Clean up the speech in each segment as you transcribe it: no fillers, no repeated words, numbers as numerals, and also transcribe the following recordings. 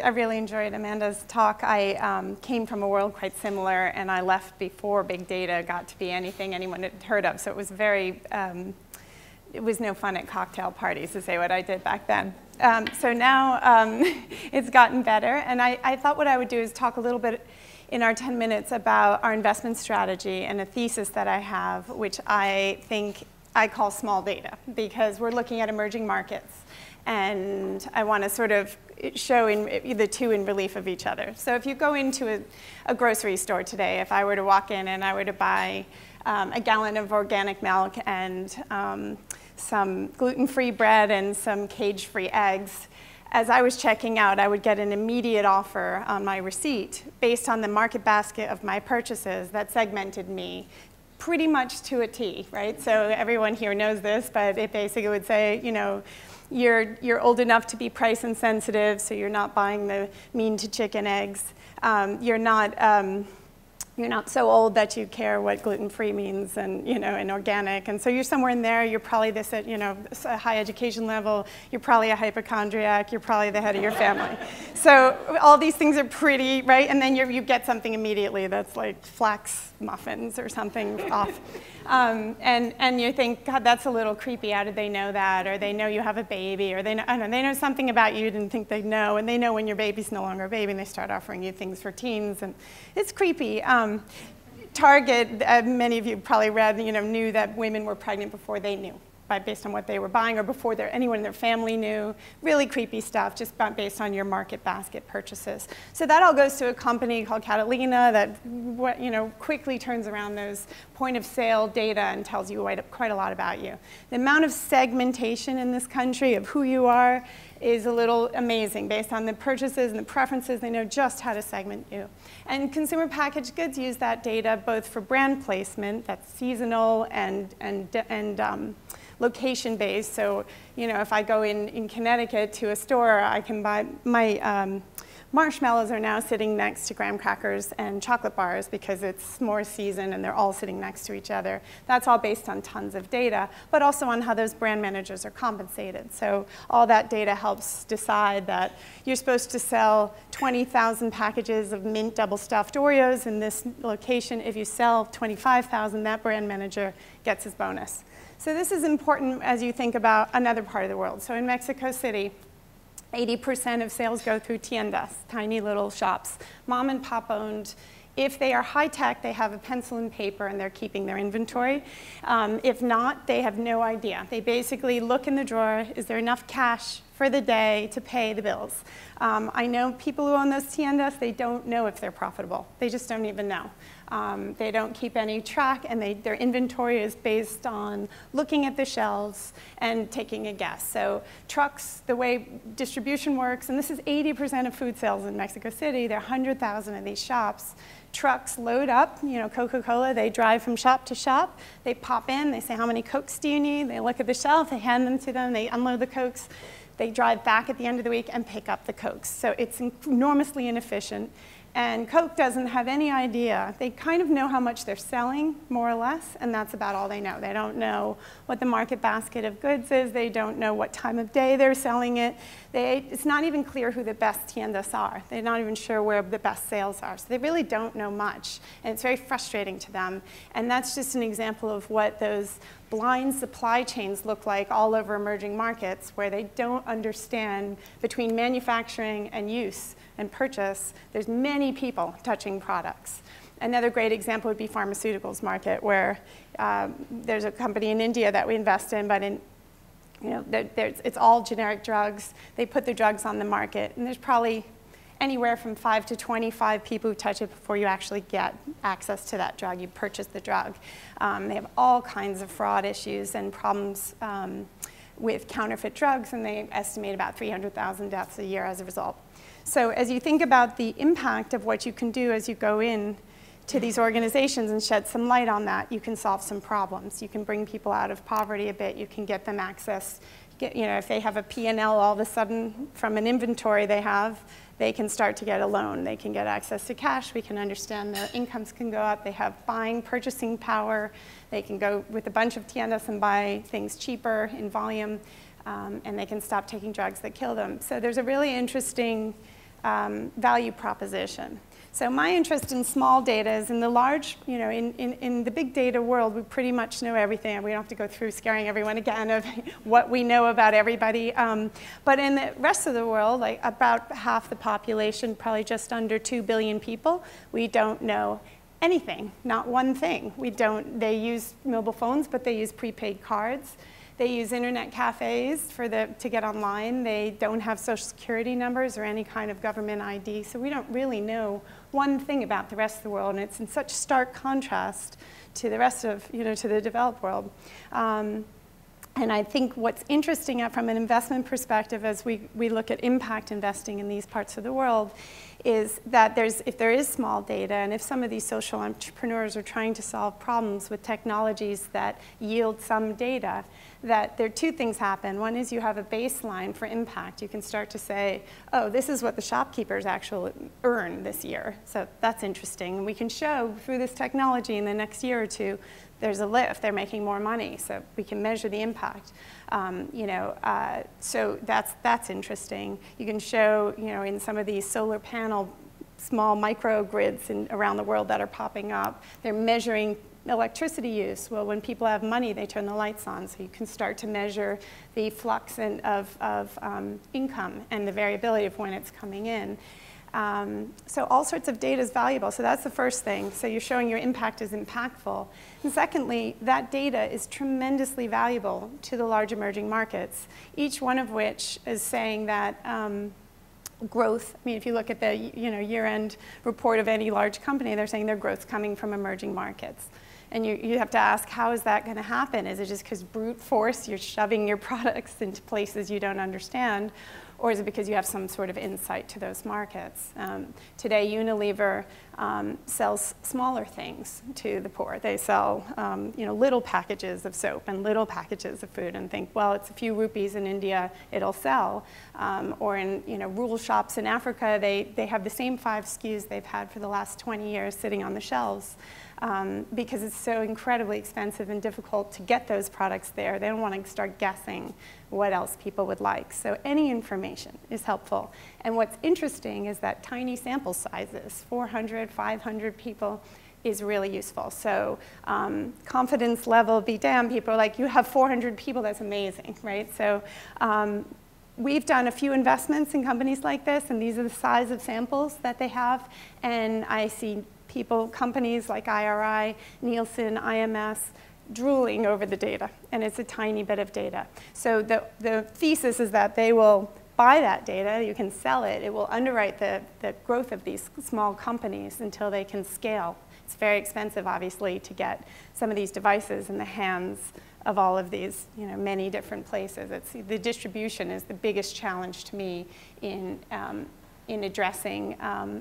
I really enjoyed Amanda's talk. I came from a world quite similar, and I left before big data got to be anything anyone had heard of. So it was very, it was no fun at cocktail parties to say what I did back then. So now it's gotten better, and I thought what I would do is talk a little bit in our 10 minutes about our investment strategy and a thesis that I have, which I think I call small data, because we're looking at emerging markets. And I want to sort of show the two in relief of each other. So if you go into a grocery store today, if I were to walk in and I were to buy a gallon of organic milk and some gluten-free bread and some cage-free eggs, as I was checking out, I would get an immediate offer on my receipt based on the market basket of my purchases that segmented me pretty much to a T, right? So everyone here knows this, but it basically would say, you know, you're old enough to be price insensitive, so you're not buying the mean to chicken eggs. You're not so old that you care what gluten-free means and, you know, and organic. And so you're somewhere in there. You're probably this at, you know, a high education level. You're probably a hypochondriac. You're probably the head of your family. So all these things are pretty, right? And then you get something immediately that's like flax muffins or something off. And you think, God, that's a little creepy. How did they know that? Or they know you have a baby, or they know, I don't know, they know something about you you didn't think they'd know, and they know when your baby's no longer a baby, and they start offering you things for teens, and it's creepy. Target, many of you probably read, you know, knew that women were pregnant before they knew, based on what they were buying, or before anyone in their family knew. Really creepy stuff, just based on your market basket purchases. So that all goes to a company called Catalina that, you know, quickly turns around those point of sale data and tells you quite a lot about you. The amount of segmentation in this country of who you are is a little amazing. Based on the purchases and the preferences, they know just how to segment you. And consumer packaged goods use that data both for brand placement, that's seasonal and location-based. So, you know, if I go in Connecticut to a store, I can buy my marshmallows are now sitting next to graham crackers and chocolate bars because it's more season and they're all sitting next to each other. That's all based on tons of data, but also on how those brand managers are compensated. So all that data helps decide that you're supposed to sell 20,000 packages of mint double stuffed Oreos in this location. If you sell 25,000, that brand manager gets his bonus. So this is important as you think about another part of the world. So in Mexico City, 80% of sales go through tiendas, tiny little shops, mom and pop owned. If they are high tech, they have a pencil and paper and they're keeping their inventory. If not, they have no idea. They basically look in the drawer, is there enough cash for the day to pay the bills? I know people who own those tiendas, they don't know if they're profitable. They just don't even know. They don't keep any track, and their inventory is based on looking at the shelves and taking a guess. So trucks, the way distribution works, and this is 80% of food sales in Mexico City, there are 100,000 of these shops. Trucks load up, you know, Coca-Cola, they drive from shop to shop, they pop in, they say, how many Cokes do you need? They look at the shelf, they hand them to them, they unload the Cokes, they drive back at the end of the week and pick up the Cokes. So it's enormously inefficient. And Coke doesn't have any idea. They kind of know how much they're selling, more or less, and that's about all they know. They don't know what the market basket of goods is. They don't know what time of day they're selling it. It's not even clear who the best tiendas are. They're not even sure where the best sales are. So they really don't know much, and it's very frustrating to them. And that's just an example of what those blind supply chains look like all over emerging markets, where they don't understand between manufacturing and use and purchase, there's many people touching products. Another great example would be pharmaceuticals market, where there's a company in India that we invest in, but it's all generic drugs. They put the drugs on the market, and there's probably anywhere from 5 to 25 people who touch it before you actually get access to that drug. You purchase the drug. They have all kinds of fraud issues and problems with counterfeit drugs, and they estimate about 300,000 deaths a year as a result. So as you think about the impact of what you can do as you go in to these organizations and shed some light on that, you can solve some problems. You can bring people out of poverty a bit. You can get them access. If they have a P&L all of a sudden from an inventory they have, they can start to get a loan. They can get access to cash. We can understand their incomes can go up. They have purchasing power. They can go with a bunch of tiendas and buy things cheaper in volume, and they can stop taking drugs that kill them. So there's a really interesting value proposition. So my interest in small data is in the large, in the big data world, we pretty much know everything. We don't have to go through scaring everyone again of what we know about everybody. But in the rest of the world, like about half the population, probably just under 2 billion people, we don't know anything, not one thing. They use mobile phones, but they use prepaid cards. They use internet cafes to get online. They don't have social security numbers or any kind of government ID. So we don't really know one thing about the rest of the world. And it's in such stark contrast to the rest of, to the developed world. And I think what's interesting from an investment perspective as we look at impact investing in these parts of the world is that if there is small data and if some of these social entrepreneurs are trying to solve problems with technologies that yield some data, that there are two things happen. One is you have a baseline for impact. You can start to say, oh, this is what the shopkeepers actually earn this year. So that's interesting. And we can show through this technology in the next year or two, there's a lift. They're making more money. So we can measure the impact. So that's interesting. You can show, in some of these solar panel, small microgrids around the world that are popping up, they're measuring electricity use. Well, when people have money, they turn the lights on, so you can start to measure the flux of income and the variability of when it's coming in. So all sorts of data is valuable. So that's the first thing. So you're showing your impact is impactful. And secondly, that data is tremendously valuable to the large emerging markets, each one of which is saying that growth, I mean, if you look at the year-end report of any large company, they're saying their growth's coming from emerging markets. And you have to ask, how is that going to happen? Is it just because brute force, you're shoving your products into places you don't understand? Or is it because you have some sort of insight to those markets? Today, Unilever sells smaller things to the poor. They sell little packages of soap and little packages of food and think, well, it's a few rupees in India, it'll sell. Or in rural shops in Africa, they have the same 5 SKUs they've had for the last 20 years sitting on the shelves. Because it's so incredibly expensive and difficult to get those products there. They don't want to start guessing what else people would like. So any information is helpful. And what's interesting is that tiny sample sizes, 400, 500 people, is really useful. So confidence level, be damned, people are like, you have 400 people, that's amazing, right? So we've done a few investments in companies like this, and these are the size of samples that they have. And I see companies like IRI, Nielsen, IMS, drooling over the data, and it's a tiny bit of data. So the thesis is that they will buy that data, you can sell it, it will underwrite the growth of these small companies until they can scale. It's very expensive, obviously, to get some of these devices in the hands of all of these, many different places. The distribution is the biggest challenge to me in addressing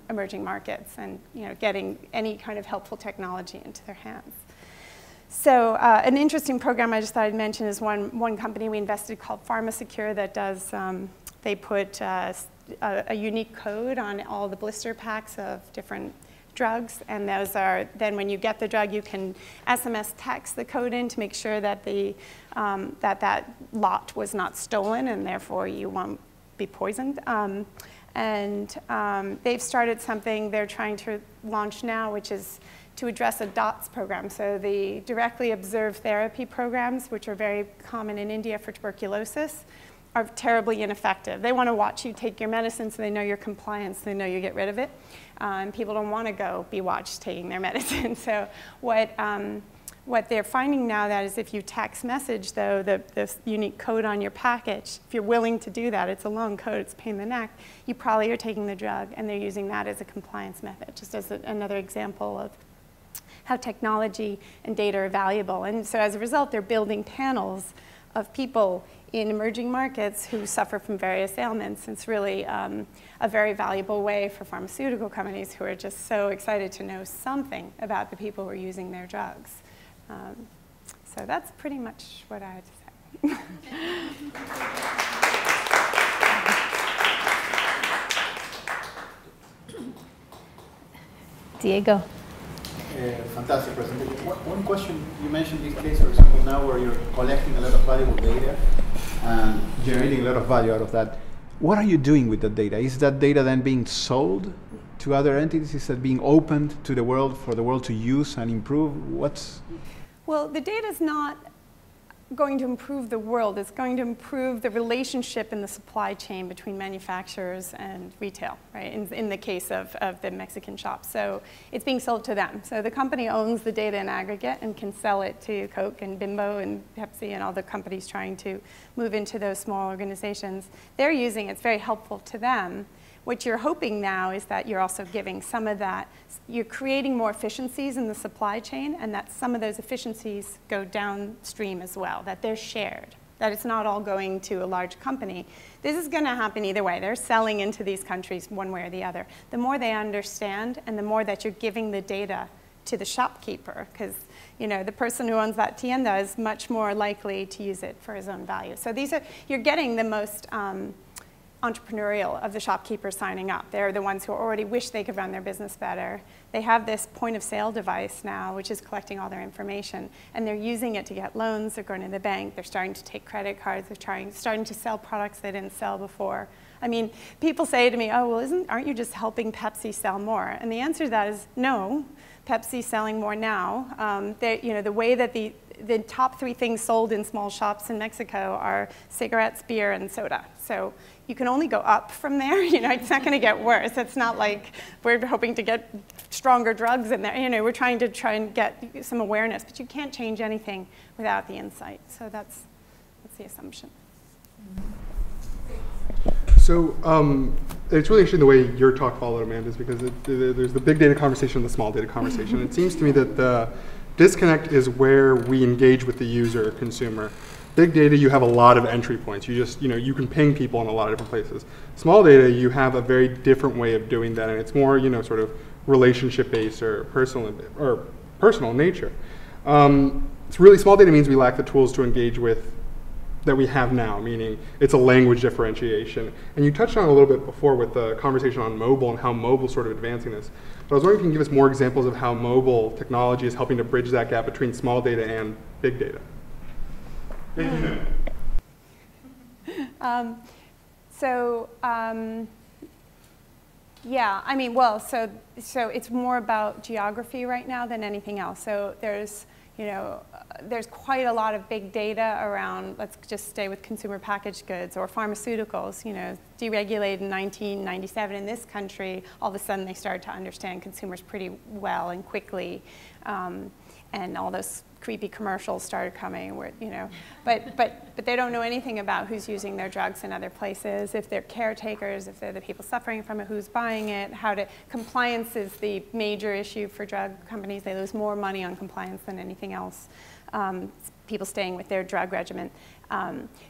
emerging markets and getting any kind of helpful technology into their hands. So an interesting program I just thought I'd mention is one company we invested called PharmaSecure that does, they put a unique code on all the blister packs of different drugs, and those are, then when you get the drug, you can SMS text the code in to make sure that that lot was not stolen, and therefore you won't be poisoned. And they've started something they're trying to launch now, which is to address a DOTS program. So the directly observed therapy programs, which are very common in India for tuberculosis, are terribly ineffective. They want to watch you take your medicine so they know your compliance, so they know you get rid of it. And people don't want to go be watched taking their medicine. So what they're finding now that is if you text message, though, the unique code on your package, if you're willing to do that, it's a long code, it's a pain in the neck, you probably are taking the drug, and they're using that as a compliance method, just as another example of how technology and data are valuable. And so as a result, they're building panels of people in emerging markets who suffer from various ailments. It's really a very valuable way for pharmaceutical companies who are just so excited to know something about the people who are using their drugs. So that's pretty much what I had to say. Diego. Fantastic presentation. One question, you mentioned this case, for example, now where you're collecting a lot of valuable data and generating a lot of value out of that. what are you doing with that data? Is that data then being sold to other entities? Is that being opened to the world for the world to use and improve? Well, the data is not going to improve the world. It's going to improve the relationship in the supply chain between manufacturers and retail, right, in the case of the Mexican shops. So it's being sold to them. So the company owns the data in aggregate and can sell it to Coke and Bimbo and Pepsi and all the companies trying to move into those small organizations. They're using it. It's very helpful to them. What you're hoping now is that you're also giving some of that, you're creating more efficiencies in the supply chain, and that some of those efficiencies go downstream as well, that they're shared, that it's not all going to a large company. This is going to happen either way. They're selling into these countries one way or the other. The more they understand and the more that you're giving the data to the shopkeeper, because the person who owns that tienda is much more likely to use it for his own value. So you're getting the most entrepreneurial of the shopkeepers signing up. They're the ones who already wish they could run their business better. They have this point of sale device now, which is collecting all their information, and they're using it to get loans. They're going to the bank. They're starting to take credit cards. They're starting to sell products they didn't sell before. I mean, people say to me, oh, well, aren't you just helping Pepsi sell more? And the answer to that is no. Pepsi's selling more now. The way that the top 3 things sold in small shops in Mexico are cigarettes, beer, and soda. So you can only go up from there. It's not going to get worse. It's not like we're hoping to get stronger drugs in there. We're trying and get some awareness, but you can't change anything without the insight. So that's the assumption. So it's really interesting the way your talk followed, Amanda, is because there's the big data conversation and the small data conversation. It seems to me that the disconnect is where we engage with the user or consumer. Big data, you have a lot of entry points. You just, you can ping people in a lot of different places. Small data, you have a very different way of doing that, and it's more, sort of relationship-based or personal in nature. It's really, small data means we lack the tools to engage with that we have now, meaning it's a language differentiation. And you touched on it a little bit before with the conversation on mobile and how mobile is sort of advancing this. But I was wondering if you can give us more examples of how mobile technology is helping to bridge that gap between small data and big data. Yeah, I mean, well, so it's more about geography right now than anything else. So there's quite a lot of big data around, let's just stay with consumer packaged goods or pharmaceuticals, deregulated in 1997 in this country. All of a sudden they started to understand consumers pretty well and quickly. And all those creepy commercials started coming where, but they don't know anything about who's using their drugs in other places, if they're caretakers, if they're the people suffering from it, who's buying it, compliance is the major issue for drug companies. They lose more money on compliance than anything else. People staying with their drug regimen.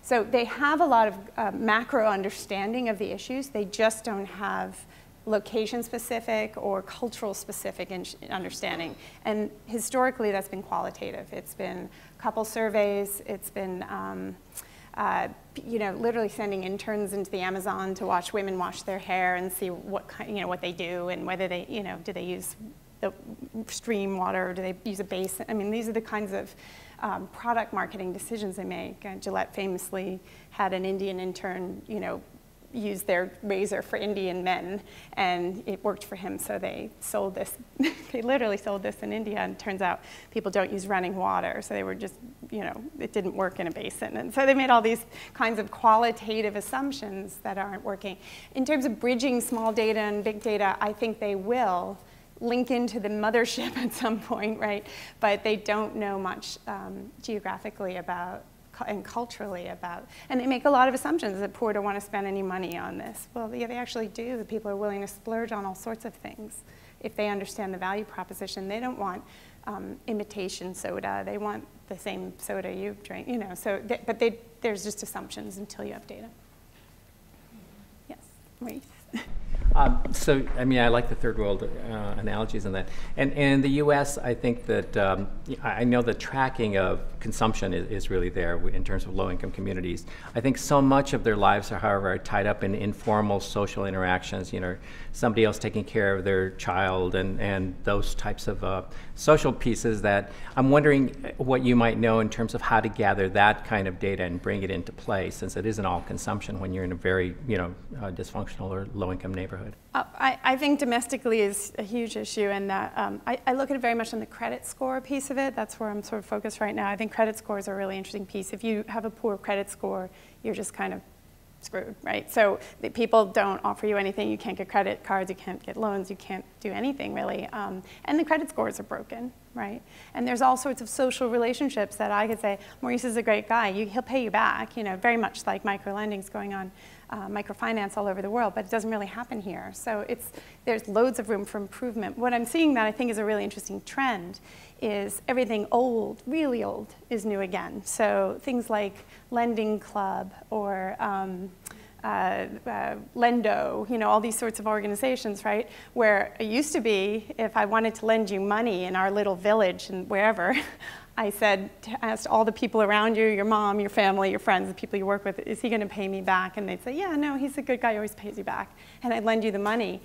So they have a lot of macro understanding of the issues. They just don't have location-specific or cultural-specific understanding. And historically, that's been qualitative. It's been a couple surveys. It's been literally sending interns into the Amazon to watch women wash their hair and see what what they do and whether they, do they use the stream water or do they use a basin? I mean, these are the kinds of product marketing decisions they make. Gillette famously had an Indian intern, use their razor for Indian men, and it worked for him, so they sold this. They literally sold this in India, and it turns out people don't use running water, so they were just, it didn't work in a basin. And so they made all these kinds of qualitative assumptions that aren't working. In terms of bridging small data and big data, I think they will link into the mothership at some point, right? But they don't know much geographically about and culturally about, and they make a lot of assumptions that poor don't want to spend any money on this. Well, yeah, they actually do. The people are willing to splurge on all sorts of things if they understand the value proposition. They don't want imitation soda. They want the same soda you drink, So, there's just assumptions until you have data. Yes, Maurice. So, I mean, I like the third world analogies in that. And in the U.S., I think that I know the tracking of consumption is really there in terms of low-income communities. I think so much of their lives, however, are tied up in informal social interactions, you know, somebody else taking care of their child and those types of social pieces that I'm wondering what you might know in terms of how to gather that kind of data and bring it into play, since it isn't all consumption when you're in a very, you know, dysfunctional or low-income neighborhood. I think domestically is a huge issue, and that I look at it very much on the credit score piece of it. That's where I'm sort of focused right now. I think credit scores are a really interesting piece. If you have a poor credit score, you're just kind of screwed, right? So people don't offer you anything. You can't get credit cards, you can't get loans, you can't do anything really. And the credit scores are broken, right? And there's all sorts of social relationships that I could say, Maurice is a great guy, he'll pay you back, you know, very much like micro-lending's going on, microfinance all over the world, but it doesn't really happen here. So there's loads of room for improvement. What I'm seeing that I think is a really interesting trend is everything old, really old, is new again. So things like Lending Club or Lendo, you know, all these sorts of organizations, right? Where it used to be, if I wanted to lend you money in our little village and wherever, I asked all the people around you, your mom, your family, your friends, the people you work with, is he going to pay me back? And they'd say, yeah, no, he's a good guy, he always pays you back. And I'd lend you the money.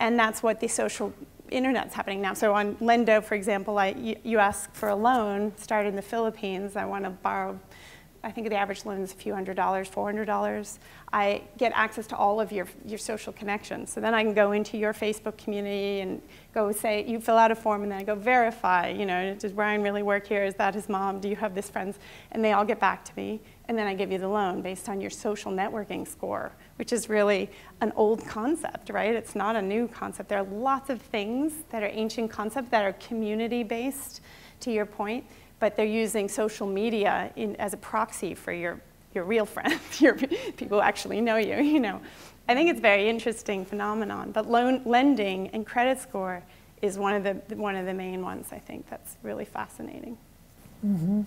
And that's what the social internet's happening now. So on Lendo, for example, you ask for a loan, started in the Philippines, I want to borrow, I think the average loan is a few $100, $400. I get access to all of your social connections. So then I can go into your Facebook community and go say, you fill out a form, and then I go verify, you know, does Brian really work here? Is that his mom? Do you have this friends? And they all get back to me. And then I give you the loan based on your social networking score, which is really an old concept, right? It's not a new concept. There are lots of things that are ancient concepts that are community-based, to your point, but they're using social media as a proxy for your real friends, your people who actually know you, you know. I think it's a very interesting phenomenon, but lending and credit score is one of the main ones, I think, that's really fascinating. Mm-hmm.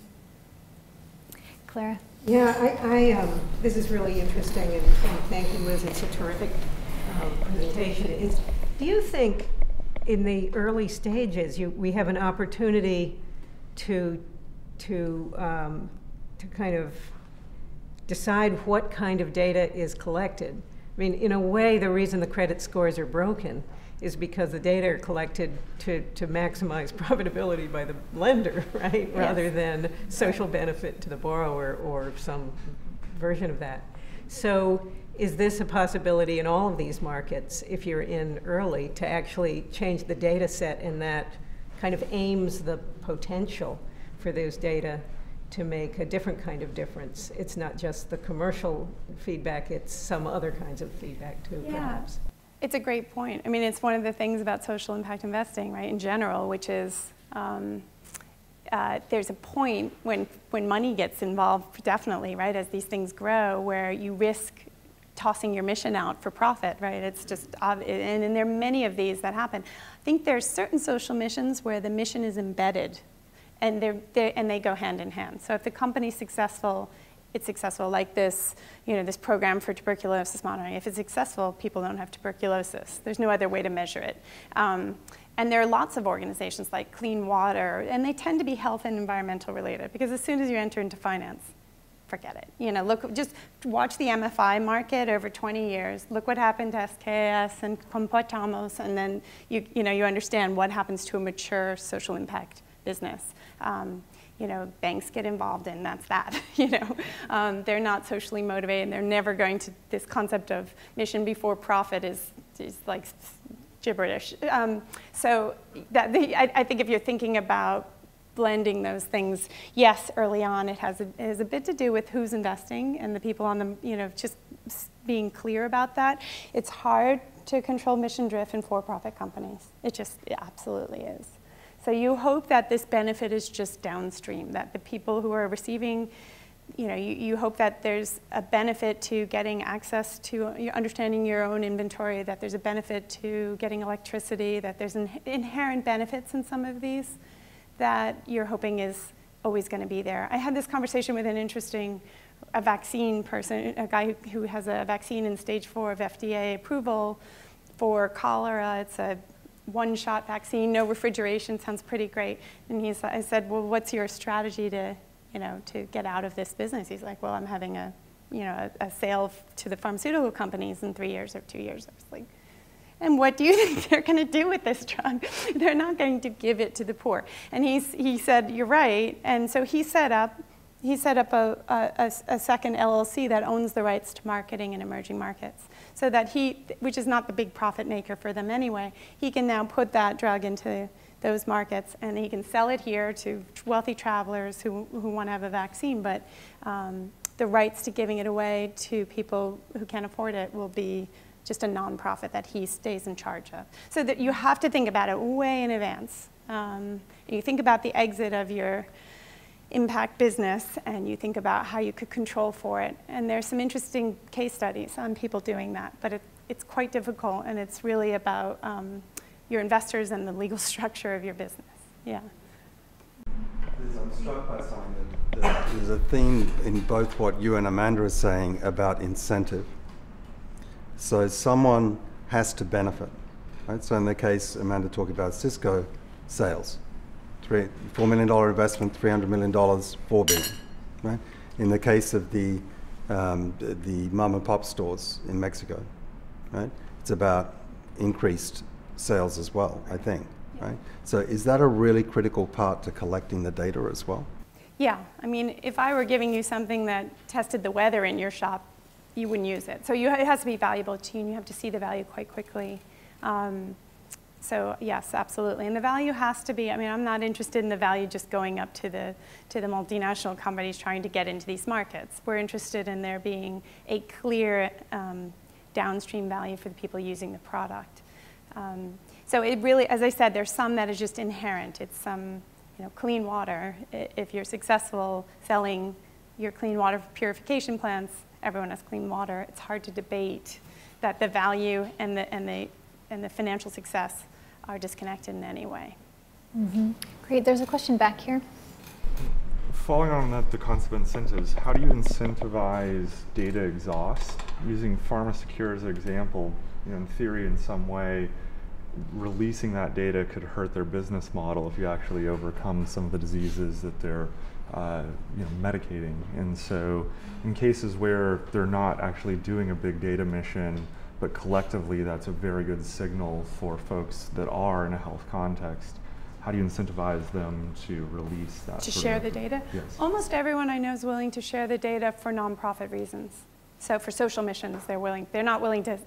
Clara? Yeah, this is really interesting, and thank you, Liz. It's a terrific presentation. Do you think in the early stages we have an opportunity to kind of decide what kind of data is collected? I mean, in a way, the reason the credit scores are broken is because the data are collected to maximize profitability by the lender, right? Yes. Rather than social benefit to the borrower or some version of that. So is this a possibility in all of these markets, if you're in early, to actually change the data set, and that kind of aims the potential for those data to make a different kind of difference? It's not just the commercial feedback, it's some other kinds of feedback too, perhaps. It's a great point. I mean, it's one of the things about social impact investing, right, in general, which is there's a point when money gets involved, definitely, right, as these things grow, where you risk tossing your mission out for profit, right? It's just, and there are many of these that happen. I think there's certain social missions where the mission is embedded, and they go hand in hand. So if the company's successful, it's successful, like this, you know, this program for tuberculosis monitoring. If it's successful, people don't have tuberculosis. There's no other way to measure it. And there are lots of organizations like Clean Water, and they tend to be health and environmental related, because as soon as you enter into finance, forget it. You know, just watch the MFI market over 20 years. Look what happened to SKS and Comportamos, and then you understand what happens to a mature social impact business. You know, banks get involved in, that's that, you know. They're not socially motivated, and they're never going to, this concept of mission before profit is like gibberish. So I think if you're thinking about blending those things, yes, early on it has a bit to do with who's investing and the people on the, you know, just being clear about that. It's hard to control mission drift in for-profit companies. It absolutely is. So you hope that this benefit is just downstream, that the people who are receiving, you know, you hope that there's a benefit to getting access to understanding your own inventory, that there's a benefit to getting electricity, that there's inherent benefits in some of these that you're hoping is always going to be there. I had this conversation with an interesting vaccine person, a guy who has a vaccine in stage 4 of FDA approval for cholera, it's a one-shot vaccine, no refrigeration, sounds pretty great. And I said, well, what's your strategy to, to get out of this business? He's like, well, I'm having a sale to the pharmaceutical companies in 3 years or 2 years. I was like, and what do you think they're going to do with this drug? They're not going to give it to the poor. And he said, you're right. And so he set up a second LLC that owns the rights to marketing in emerging markets. So that which is not the big profit maker for them anyway, he can now put that drug into those markets, and he can sell it here to wealthy travelers who want to have a vaccine. But the rights to giving it away to people who can't afford it will be just a nonprofit that he stays in charge of. So that you have to think about it way in advance. You think about the exit of your impact business, and you think about how you could control for it. And there's some interesting case studies on people doing that, but it's quite difficult, and it's really about your investors and the legal structure of your business. Yeah. I'm struck by something that there's a theme in both what you and Amanda are saying about incentive. So someone has to benefit, right? So in the case Amanda talked about Cisco sales, $4 million investment, $300 million, $4 billion, right? In the case of the mom and pop stores in Mexico, right? It's about increased sales as well, I think, right? So is that a really critical part to collecting the data as well? Yeah, I mean, if I were giving you something that tested the weather in your shop, you wouldn't use it. So it has to be valuable to you, and you have to see the value quite quickly. So yes, absolutely. And the value has to be, I mean, I'm not interested in the value just going up to the multinational companies trying to get into these markets. We're interested in there being a clear downstream value for the people using the product. So it really, as I said, there's some that is just inherent. It's some, clean water. If you're successful selling your clean water purification plants, everyone has clean water. It's hard to debate that the value and the financial success are disconnected in any way. Mm-hmm. Great. There's a question back here. Following on that, the concept of incentives, how do you incentivize data exhaust? Using PharmaSecure as an example, in theory, in some way, releasing that data could hurt their business model if you actually overcome some of the diseases that they're medicating. And so in cases where they're not actually doing a big data mission, but collectively that's a very good signal for folks that are in a health context, how do you incentivize them to release that? To share the data? Yes. Almost everyone I know is willing to share the data for nonprofit reasons. So for social missions, they're not willing to,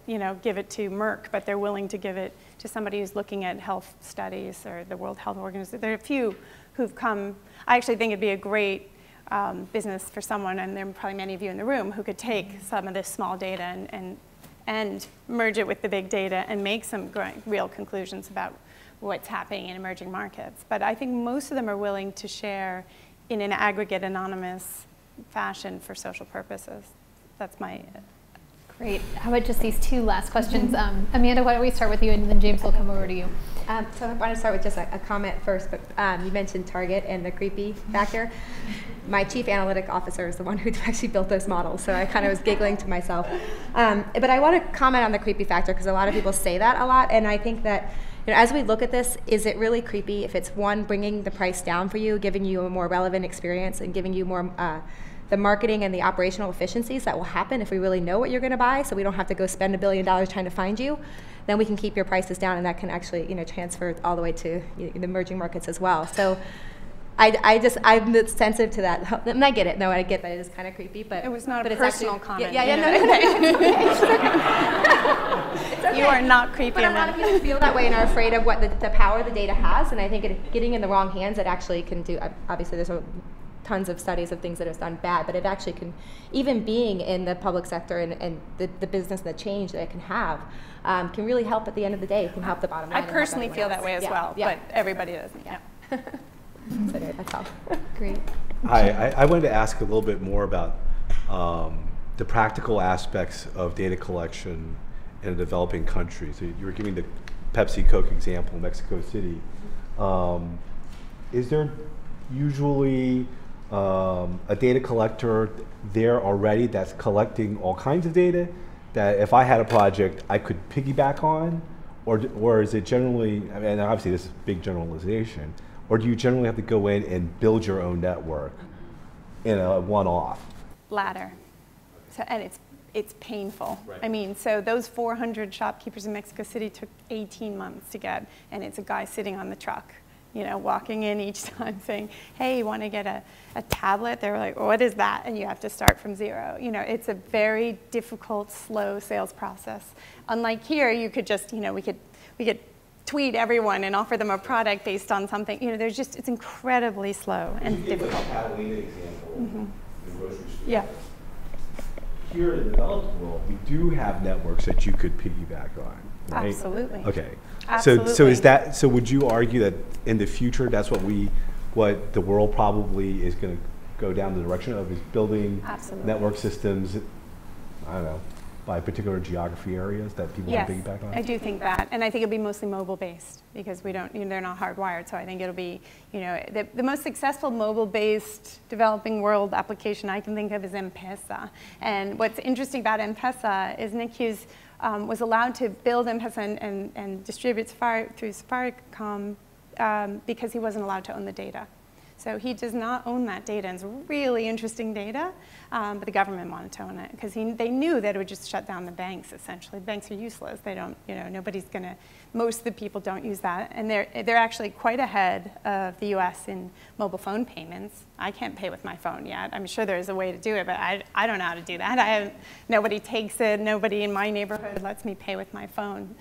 give it to Merck, but they're willing to give it to somebody who's looking at health studies or the World Health Organization. There are a few who've come. I actually think it'd be a great business for someone, and there are probably many of you in the room, who could take some of this small data and merge it with the big data and make some real conclusions about what's happening in emerging markets. But I think most of them are willing to share in an aggregate, anonymous fashion for social purposes. That's my... Great. How about just these two last questions? Amanda, why don't we start with you, and then James will come over to you. So I want to start with just a comment first, but you mentioned Target and the creepy factor. My chief analytic officer is the one who actually built those models, so I kind of was giggling to myself. But I want to comment on the creepy factor, because a lot of people say that a lot, and I think that as we look at this, is it really creepy if it's one, bringing the price down for you, giving you a more relevant experience, and giving you more the marketing and the operational efficiencies that will happen if we really know what you're going to buy, so we don't have to go spend $1 billion trying to find you, then we can keep your prices down, and that can actually transfer all the way to the emerging markets as well. So I'm sensitive to that, and I get it. No, I get that it is kind of creepy, but it was not a personal comment. Yeah, no. It's okay. You are not creepy. But a lot of people feel that way and are afraid of what the power the data has, and I think getting in the wrong hands, it actually can do. Obviously, there's tons of studies of things that have done bad, but it actually can, even being in the public sector and the business and the change that it can have, can really help at the end of the day. It can help the bottom line. I personally feel that way as well, but everybody doesn't. Yeah. So that's all. Great. Hi, I wanted to ask a little bit more about the practical aspects of data collection in a developing country. So you were giving the Pepsi Coke example in Mexico City. Is there usually a data collector there already that's collecting all kinds of data, that if I had a project I could piggyback on, or is it generally, I mean, obviously this is a big generalization, or do you generally have to go in and build your own network in a one-off? Latter. So, and it's painful. Right. I mean, so those 400 shopkeepers in Mexico City took 18 months to get, and it's a guy sitting on the truck, you know, walking in each time saying, hey, you want to get a tablet? They're like, what is that? And you have to start from zero. You know, it's a very difficult, slow sales process. Unlike here, you could just, you know, we could tweet everyone and offer them a product based on something. You know, there's just, it's incredibly slow and difficult. The Catalina example, the grocery store. Yeah. Here in the developed world, we do have networks that you could piggyback on, right? Absolutely. Okay. Absolutely. So is that, so would you argue that in the future that's what the world probably is going to go down the direction of, is building network systems, I don't know, by particular geography areas that people want to piggyback on? I do think that, and I think it'll be mostly mobile-based because we don't, you know, they're not hardwired. So I think it'll be, you know, the most successful mobile-based developing world application I can think of is M-Pesa. And what's interesting about M-Pesa is Nick Hughes was allowed to build M-Pesa and distribute through Safaricom because he wasn't allowed to own the data. So he does not own that data, and it's really interesting data, but the government wanted to own it because they knew that it would just shut down the banks, essentially. Banks are useless. They don't, you know, nobody's gonna, most of the people don't use that, and they're actually quite ahead of the US in mobile phone payments. I can't pay with my phone yet. I'm sure there's a way to do it, but I don't know how to do that. Nobody takes it, nobody in my neighborhood lets me pay with my phone.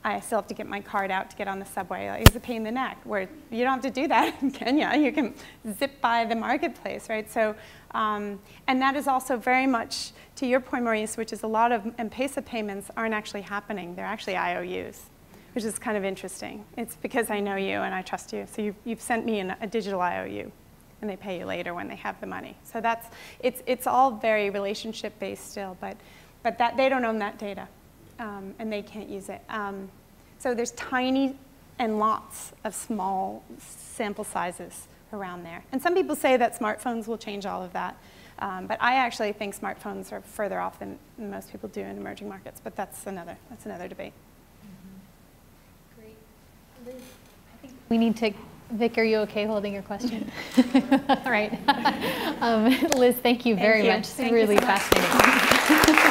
I still have to get my card out to get on the subway. It's a pain in the neck, where you don't have to do that in Kenya. You can zip by the marketplace, right? So, and that is also very much, to your point, Maurice, which is a lot of M-Pesa payments aren't actually happening. They're actually IOUs, which is kind of interesting. It's because I know you and I trust you. So you've sent me a digital IOU, and they pay you later when they have the money. So it's all very relationship-based still, but that they don't own that data. And they can't use it. So there's tiny and lots of small sample sizes around there. And some people say that smartphones will change all of that. But I actually think smartphones are further off than most people do in emerging markets. But that's another debate. Great. Liz, I think we need to, Vic, are you okay holding your question? All right. Liz, thank you very much. It's really fascinating.